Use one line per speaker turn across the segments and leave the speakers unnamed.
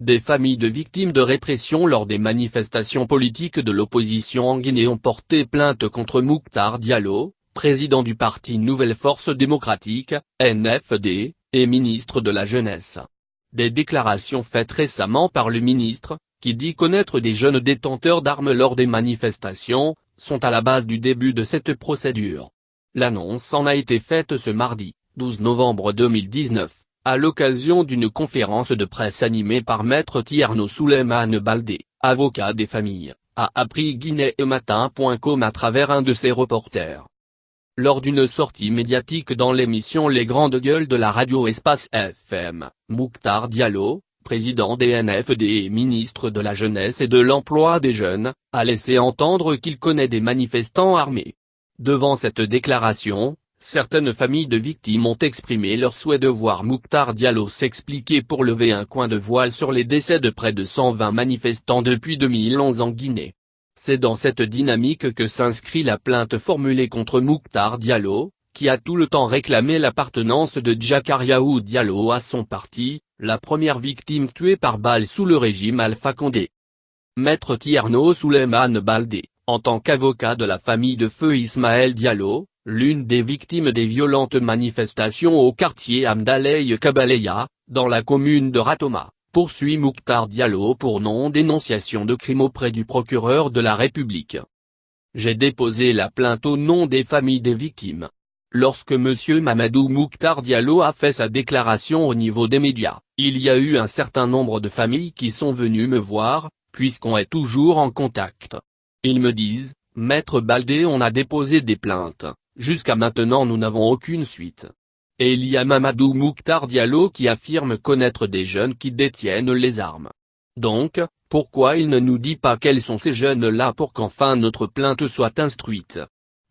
Des familles de victimes de répression lors des manifestations politiques de l'opposition en Guinée ont porté plainte contre Mouktar Diallo, président du parti Nouvelle Force Démocratique, NFD, et ministre de la Jeunesse. Des déclarations faites récemment par le ministre, qui dit connaître des jeunes détenteurs d'armes lors des manifestations, sont à la base du début de cette procédure. L'annonce en a été faite ce mardi, 12 novembre 2019. À l'occasion d'une conférence de presse animée par Maître Tierno Souleymane Baldé, avocat des familles, a appris guinéematin.com à travers un de ses reporters. Lors d'une sortie médiatique dans l'émission Les Grandes Gueules de la radio Espace FM, Mouktar Diallo, président des NFD et ministre de la Jeunesse et de l'Emploi des Jeunes, a laissé entendre qu'il connaît des manifestants armés. Devant cette déclaration, certaines familles de victimes ont exprimé leur souhait de voir Mouktar Diallo s'expliquer pour lever un coin de voile sur les décès de près de 120 manifestants depuis 2011 en Guinée. C'est dans cette dynamique que s'inscrit la plainte formulée contre Mouktar Diallo, qui a tout le temps réclamé l'appartenance de Djakariaou Diallo à son parti, la première victime tuée par balle sous le régime Alpha Condé. Maître Tierno Souleymane Baldé, en tant qu'avocat de la famille de feu Ismaël Diallo, l'une des victimes des violentes manifestations au quartier Amdaley Kabaleya, dans la commune de Ratoma, poursuit Mouktar Diallo pour non-dénonciation de crime auprès du procureur de la République. J'ai déposé la plainte au nom des familles des victimes. Lorsque M. Mamadou Mouktar Diallo a fait sa déclaration au niveau des médias, il y a eu un certain nombre de familles qui sont venues me voir, puisqu'on est toujours en contact. Ils me disent, Maître Baldé, on a déposé des plaintes. Jusqu'à maintenant nous n'avons aucune suite. Et il y a Mamadou Mouktar Diallo qui affirme connaître des jeunes qui détiennent les armes. Donc, pourquoi il ne nous dit pas quels sont ces jeunes-là pour qu'enfin notre plainte soit instruite?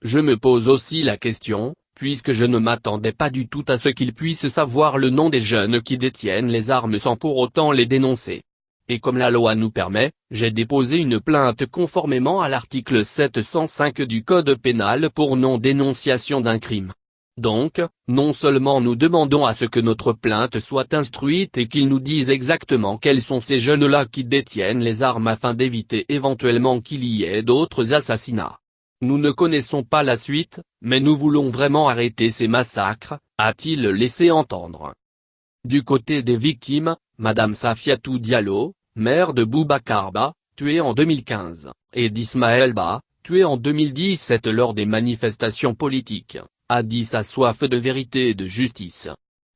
Je me pose aussi la question, puisque je ne m'attendais pas du tout à ce qu'il puisse savoir le nom des jeunes qui détiennent les armes sans pour autant les dénoncer. Et comme la loi nous permet, j'ai déposé une plainte conformément à l'article 705 du Code pénal pour non-dénonciation d'un crime. Donc, non seulement nous demandons à ce que notre plainte soit instruite et qu'ils nous disent exactement quels sont ces jeunes-là qui détiennent les armes afin d'éviter éventuellement qu'il y ait d'autres assassinats. Nous ne connaissons pas la suite, mais nous voulons vraiment arrêter ces massacres, a-t-il laissé entendre. Du côté des victimes, Madame Safiatou Diallo, mère de Boubacar Ba, tué en 2015, et d'Ismaël Ba, tué en 2017 lors des manifestations politiques, a dit sa soif de vérité et de justice.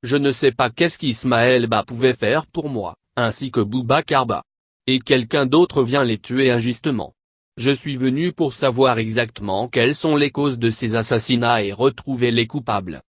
Je ne sais pas qu'est-ce qu'Ismaël Ba pouvait faire pour moi, ainsi que Boubacar Ba. Et quelqu'un d'autre vient les tuer injustement. Je suis venu pour savoir exactement quelles sont les causes de ces assassinats et retrouver les coupables.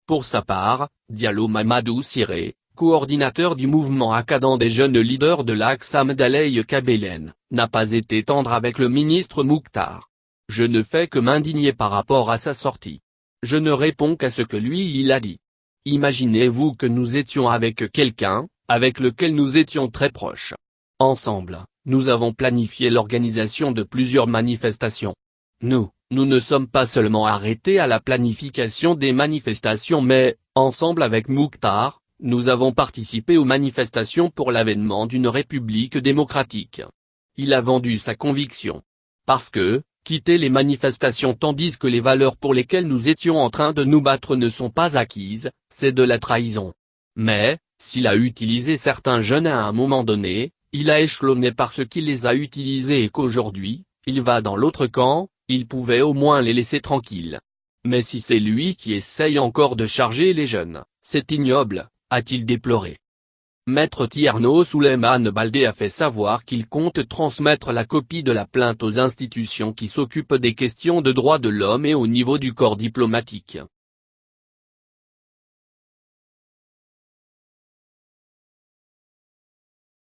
Pour sa part, Diallo Mamadou Siré, coordinateur du mouvement Akadan des jeunes leaders de l'axe Amdaley Kabelen, n'a pas été tendre avec le ministre Mouktar. Je ne fais que m'indigner par rapport à sa sortie. Je ne réponds qu'à ce que lui il a dit. Imaginez-vous que nous étions avec quelqu'un, avec lequel nous étions très proches. Ensemble, nous avons planifié l'organisation de plusieurs manifestations. Nous ne sommes pas seulement arrêtés à la planification des manifestations mais, ensemble avec Mouktar, nous avons participé aux manifestations pour l'avènement d'une république démocratique. Il a vendu sa conviction. Parce que, quitter les manifestations tandis que les valeurs pour lesquelles nous étions en train de nous battre ne sont pas acquises, c'est de la trahison. Mais, s'il a utilisé certains jeunes à un moment donné, il a échelonné parce qu'il les a utilisés et qu'aujourd'hui, il va dans l'autre camp, il pouvait au moins les laisser tranquilles. Mais si c'est lui qui essaye encore de charger les jeunes, c'est ignoble, a-t-il déploré. Maître Tierno Souleymane Baldé a fait savoir qu'il compte transmettre la copie de la plainte aux institutions qui s'occupent des questions de droits de l'homme et au niveau du corps diplomatique.